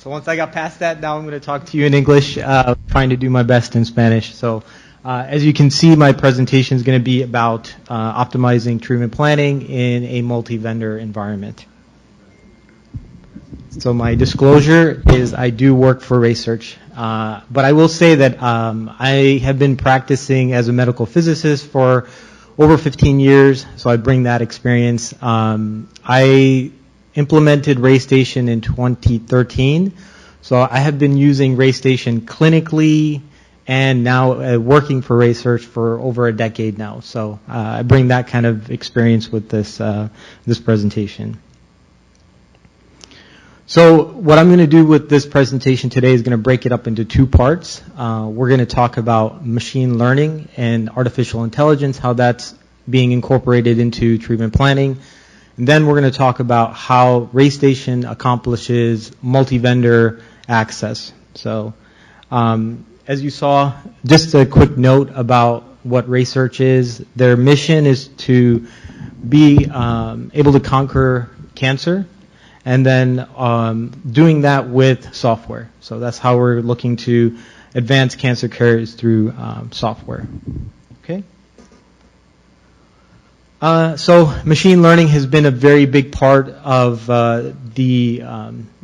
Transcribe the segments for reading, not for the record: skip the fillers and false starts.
So once I got past that, now I'm going to talk to you in English, trying to do my best in Spanish. So as you can see, my presentation is going to be about optimizing treatment planning in a multi-vendor environment. So my disclosure is I do work for research, but I will say that I have been practicing as a medical physicist for over 15 years, so I bring that experience. I implemented RayStation in 2013, so I have been using RayStation clinically and now working for research for over a decade now. So I bring that kind of experience with this this presentation. So what I'm going to do with this presentation today is going to break it up into two parts. We're going to talk about machine learning and artificial intelligence, how that's being incorporated into treatment planning. And then we're going to talk about how RayStation accomplishes multi-vendor access. So as you saw, just a quick note about what research is. Their mission is to be able to conquer cancer, and then doing that with software. So that's how we're looking to advance cancer care is through software. Okay. So machine learning has been a very big part of the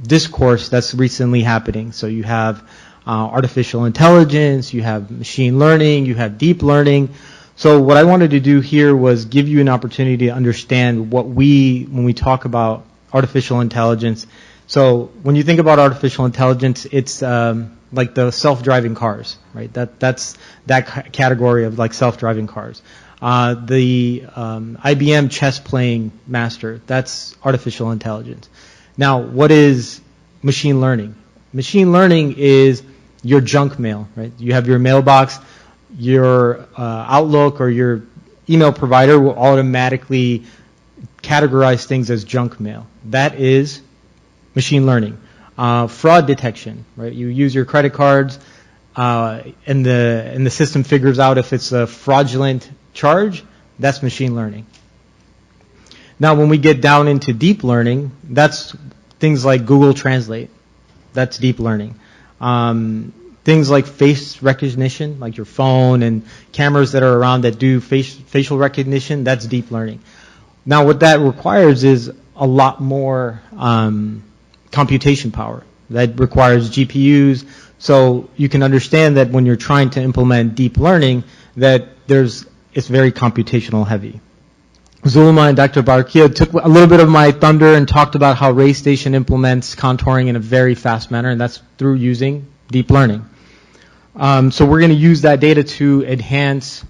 discourse that's recently happening. So you have artificial intelligence, you have machine learning, you have deep learning. So what I wanted to do here was give you an opportunity to understand what when we talk about artificial intelligence. So when you think about artificial intelligence, it's like the self-driving cars, right? That's that category of like self-driving cars. The IBM chess playing master, that's artificial intelligence. Now, what is machine learning? Machine learning is your junk mail, right? You have your mailbox, your Outlook or your email provider will automatically categorize things as junk mail. That is machine learning. Fraud detection, right? You use your credit cards, and the system figures out if it's a fraudulent charge. That's machine learning. Now, when we get down into deep learning, that's things like Google Translate. That's deep learning. Things like face recognition, like your phone and cameras that are around that do facial recognition, that's deep learning. Now, what that requires is a lot more computation power. That requires GPUs. So you can understand that when you're trying to implement deep learning, that it's very computational heavy. Zulma and Dr. Barkia took a little bit of my thunder and talked about how RayStation implements contouring in a very fast manner, and that's through using deep learning. So we're going to use that data to enhance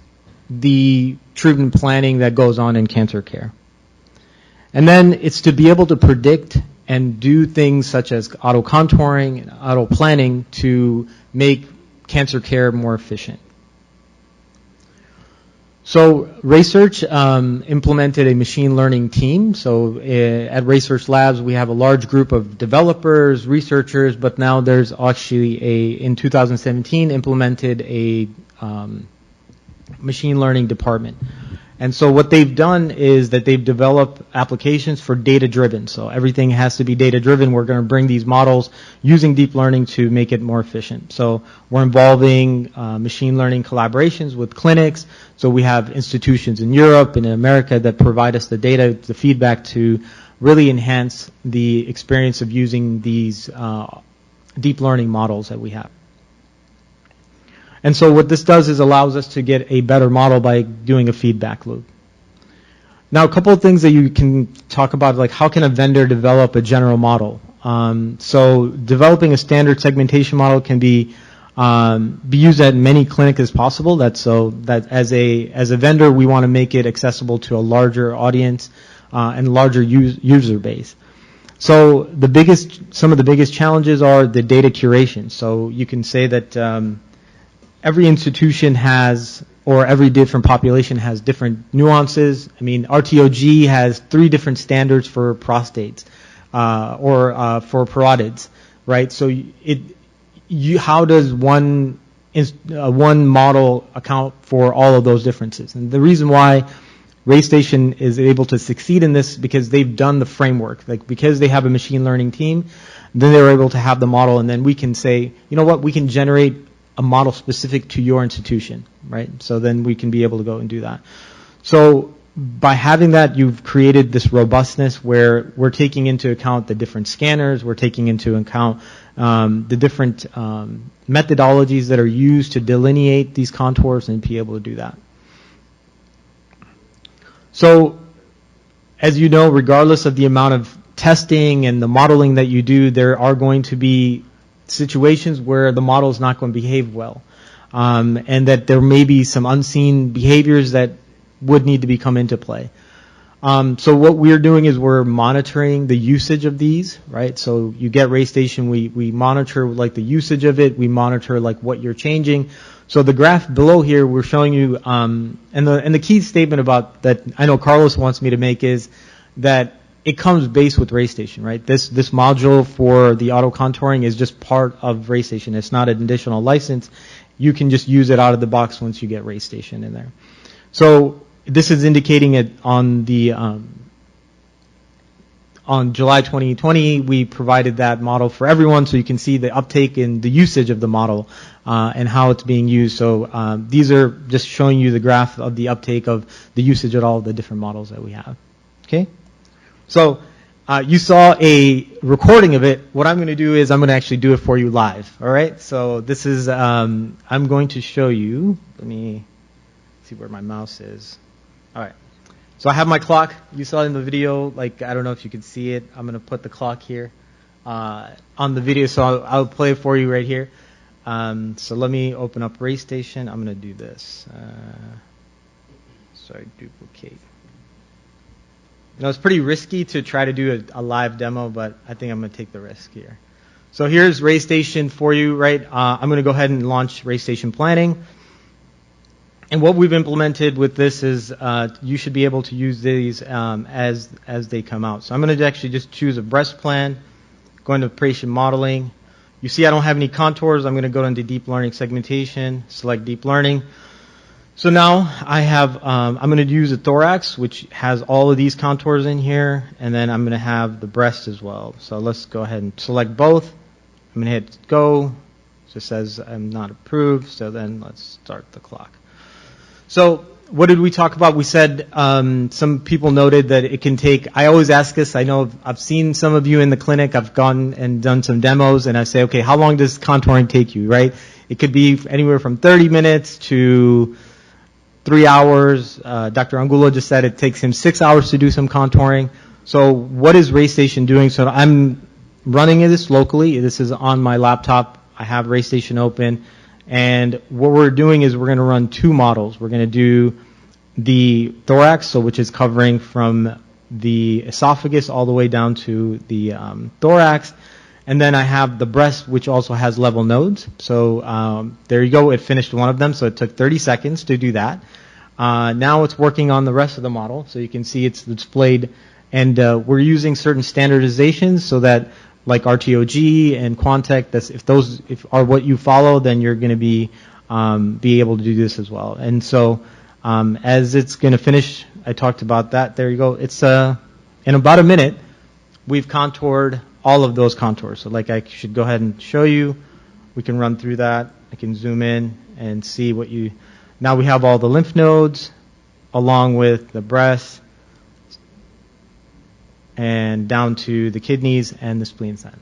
the treatment planning that goes on in cancer care. And then it's to be able to predict and do things such as auto-contouring and auto-planning to make cancer care more efficient. So Research implemented a machine learning team. So at Research Labs, we have a large group of developers, researchers, but now there's actually in 2017, implemented a machine learning department. And so what they've done is that they've developed applications for data-driven. So everything has to be data-driven. We're going to bring these models using deep learning to make it more efficient. So we're involving machine learning collaborations with clinics. So we have institutions in Europe and in America that provide us the data, the feedback to really enhance the experience of using these deep learning models that we have. And so what this does is allows us to get a better model by doing a feedback loop. Now, a couple of things that you can talk about, like how can a vendor develop a general model? So developing a standard segmentation model can be used at many clinics as possible. That's so that as a vendor, we want to make it accessible to a larger audience and larger user base. So some of the biggest challenges are the data curation. So you can say that every institution has, or every different population has different nuances. I mean, RTOG has 3 different standards for prostates, or for parotids, right? So how does one model account for all of those differences? And the reason why RayStation is able to succeed in this because they've done the framework. Like, because they have a machine learning team, then they're able to have the model, and then we can say, you know what, we can generate a model specific to your institution, right? So then we can be able to go and do that. So by having that, you've created this robustness where we're taking into account the different scanners, we're taking into account the different methodologies that are used to delineate these contours and be able to do that. So, as you know, regardless of the amount of testing and the modeling that you do, there are going to be situations where the model is not going to behave well, and that there may be some unseen behaviors that would need to come into play. So what we're doing is we're monitoring the usage of these, right? So you get RayStation, we monitor like the usage of it, we monitor like what you're changing. So the graph below here, we're showing you, and the key statement about that I know Carlos wants me to make is that it comes based with RayStation, right? This module for the auto contouring is just part of RayStation. It's not an additional license. You can just use it out of the box once you get RayStation in there. So this is indicating it on the on July 2020, we provided that model for everyone, so you can see the uptake in the usage of the model and how it's being used. So these are just showing you the graph of the uptake of the usage of all the different models that we have. Okay, so you saw a recording of it. What I'm going to do is I'm going to actually do it for you live. All right. So this is I'm going to show you. Let me see where my mouse is. All right. So I have my clock. You saw it in the video. Like, I don't know if you can see it. I'm going to put the clock here on the video. So I'll play it for you right here. So let me open up RayStation. I'm going to do this. Sorry, duplicate. You know, it's pretty risky to try to do a live demo, but I think I'm going to take the risk here. So here's RayStation for you, right? I'm going to go ahead and launch RayStation Planning. And what we've implemented with this is you should be able to use these as they come out. So I'm going to actually just choose a breast plan, go into patient modeling. You see I don't have any contours. I'm going to go into deep learning segmentation, select deep learning. So now I have, I'm going to use a thorax, which has all of these contours in here, and then I'm going to have the breast as well. So let's go ahead and select both. I'm going to hit go. It just says I'm not approved, so then let's start the clock. So what did we talk about? We said some people noted that it can take, I always ask this, I know I've seen some of you in the clinic, I've gone and done some demos, and I say, okay, how long does contouring take you, right? It could be anywhere from 30 minutes to 3 hours. Dr. Angulo just said it takes him 6 hours to do some contouring. So what is RayStation doing? So I'm running this locally. This is on my laptop. I have RayStation open. And what we're doing is we're going to run two models. We're going to do the thorax, so which is covering from the esophagus all the way down to the thorax. And then I have the breast, which also has level nodes. So there you go. It finished one of them. So it took 30 seconds to do that. Now it's working on the rest of the model. So you can see it's displayed. And we're using certain standardizations so that like RTOG and Quantec, if those are what you follow, then you're going to be able to do this as well. And so as it's going to finish, I talked about that. There you go. It's in about a minute, we've contoured all of those contours. So like I should go ahead and show you. We can run through that. I can zoom in and see what you. Now we have all the lymph nodes along with the breast, and down to the kidneys and the spleen side.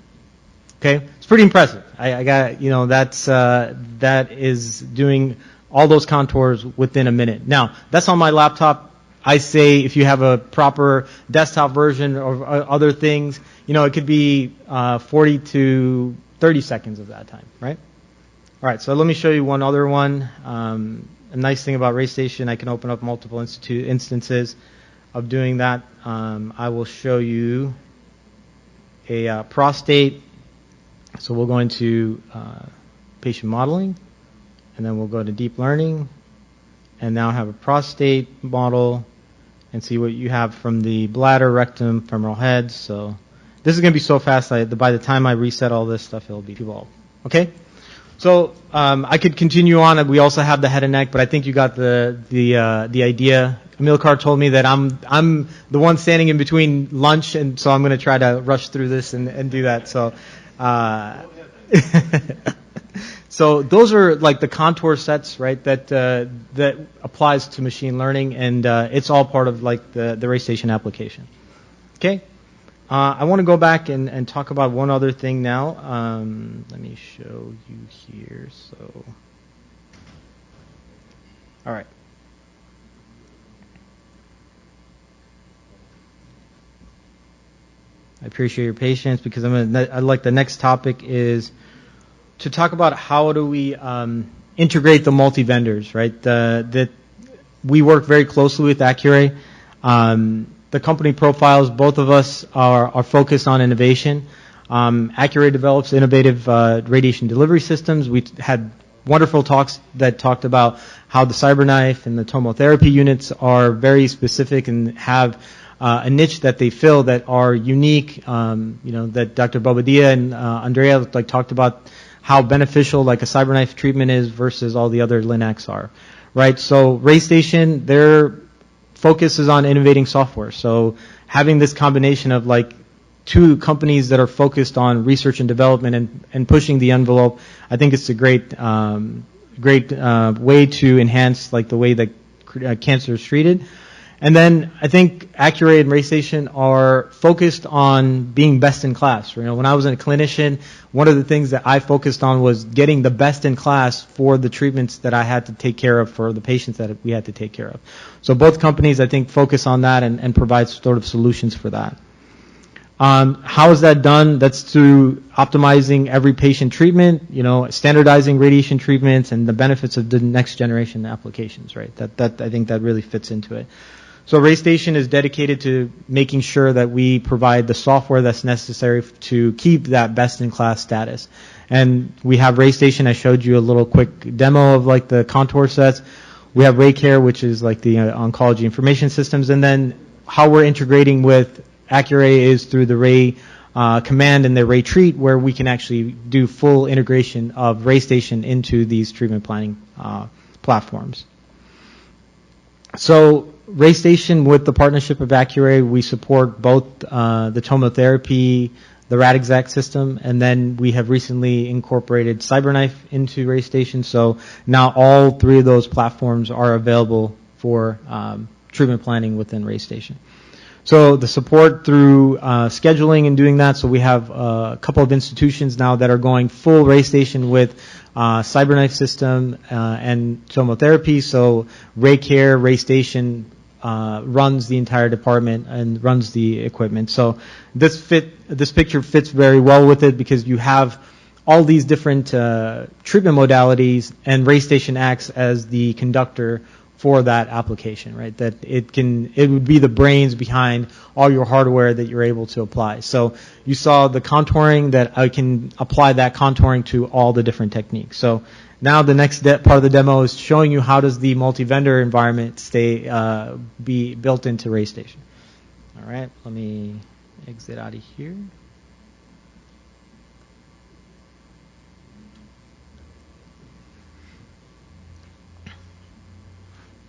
Okay, it's pretty impressive. I got, you know, that is doing all those contours within a minute. Now, that's on my laptop. I say if you have a proper desktop version or other things, you know, it could be 40 to 30 seconds of that time, right? All right, so let me show you one other one. A nice thing about RayStation, I can open up multiple instances of doing that. I will show you a prostate. So we'll go into patient modeling, and then we'll go to deep learning, and now have a prostate model and see what you have from the bladder, rectum, femoral head. So this is going to be so fast, by the time I reset all this stuff, it'll be too long. Okay? So I could continue on. We also have the head and neck, but I think you got the idea. Amilcar told me that I'm the one standing in between lunch, and so I'm going to try to rush through this and do that. So, so those are like the contour sets, right? That applies to machine learning, and it's all part of like the RayStation application. Okay. I want to go back and talk about one other thing now. Let me show you here. So, all right. I appreciate your patience because I'd like the next topic is to talk about how do we integrate the multi-vendors, right? That we work very closely with Accuray. The company profiles, both of us are focused on innovation. Accuray develops innovative radiation delivery systems. We had wonderful talks that talked about how the CyberKnife and the tomotherapy units are very specific and have a niche that they fill that are unique. That Dr. Bobadilla and Andrea talked about how beneficial like a CyberKnife treatment is versus all the other Linacs are, right? So RayStation, their focus is on innovating software. So having this combination of like two companies that are focused on research and development and pushing the envelope, I think it's a great way to enhance like the way that cancer is treated. And then I think Accuray and RayStation are focused on being best in class. When I was a clinician, one of the things that I focused on was getting the best in class for the treatments that I had to take care of for the patients that we had to take care of. So both companies, I think, focus on that and provide sort of solutions for that. How is that done? That's through optimizing every patient treatment, standardizing radiation treatments and the benefits of the next generation applications, right? That I think that really fits into it. So RayStation is dedicated to making sure that we provide the software that's necessary to keep that best-in-class status. And we have RayStation. I showed you a little quick demo of like the contour sets. We have RayCare, which is like the oncology information systems. And then how we're integrating with Accuray is through the Ray Command and the Ray Treat, where we can actually do full integration of RayStation into these treatment planning platforms. So RayStation, with the partnership of Accuray, we support both the tomotherapy, the Radixact system, and then we have recently incorporated CyberKnife into RayStation. So now all three of those platforms are available for treatment planning within RayStation. So the support through scheduling and doing that, so we have a couple of institutions now that are going full RayStation with CyberKnife system and tomotherapy. So RayCare, RayStation runs the entire department and runs the equipment. So this picture fits very well with it because you have all these different treatment modalities, and RayStation acts as the conductor for that application, right? That it would be the brains behind all your hardware that you're able to apply. So you saw the contouring, that I can apply that contouring to all the different techniques. So now the next part of the demo is showing you how does the multi-vendor environment be built into RayStation. All right, let me exit out of here.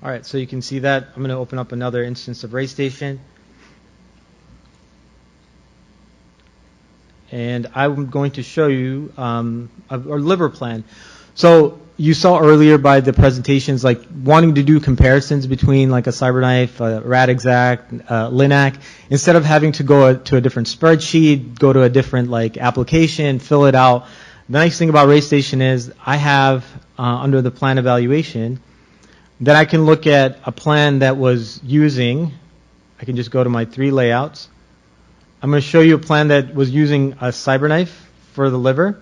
All right, so you can see that. I'm going to open up another instance of RayStation. And I'm going to show you our liver plan. So you saw earlier by the presentations, like wanting to do comparisons between like a CyberKnife, Radixact, Linac, instead of having to go to a different spreadsheet, go to a different like application, fill it out. The nice thing about RayStation is I have under the plan evaluation, then I can look at a plan that was using, I can just go to my 3 layouts. I'm going to show you a plan that was using a CyberKnife for the liver.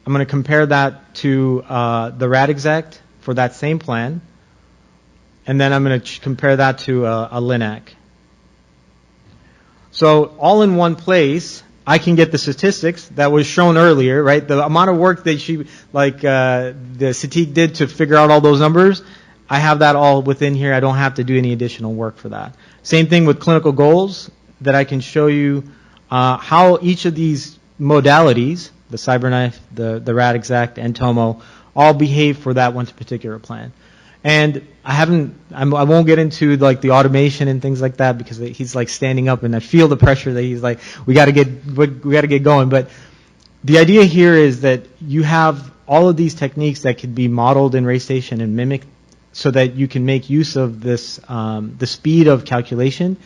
I'm going to compare that to the Radixact for that same plan. And then I'm going to compare that to a Linac. So all in one place, I can get the statistics that was shown earlier, right? The amount of work that the Satiq did to figure out all those numbers, I have that all within here. I don't have to do any additional work for that. Same thing with clinical goals, that I can show you how each of these modalities, the CyberKnife, the Rad Exact, and Tomo all behave for that one particular plan. And I won't get into like the automation and things like that because he's like standing up and I feel the pressure that he's like, we got to get going. But the idea here is that you have all of these techniques that could be modeled in RayStation and mimicked so that you can make use of this, the speed of calculation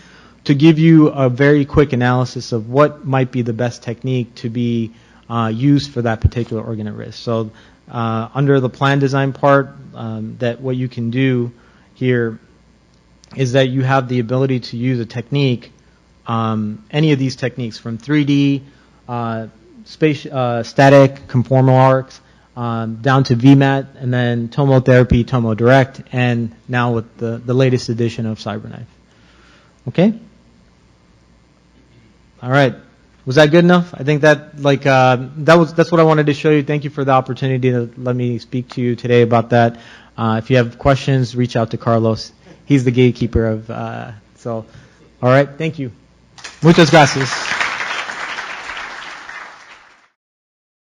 to give you a very quick analysis of what might be the best technique to be used for that particular organ at risk. So under the plan design part, that what you can do here is that you have the ability to use a technique, any of these techniques from 3D, static, conformal arcs, down to VMAT, and then tomotherapy, Tomo Direct, and now with the latest edition of CyberKnife. Okay? All right. Was that good enough? I think that that's what I wanted to show you. Thank you for the opportunity to let me speak to you today about that. If you have questions, reach out to Carlos. He's the gatekeeper of all right. Thank you. Muchas gracias.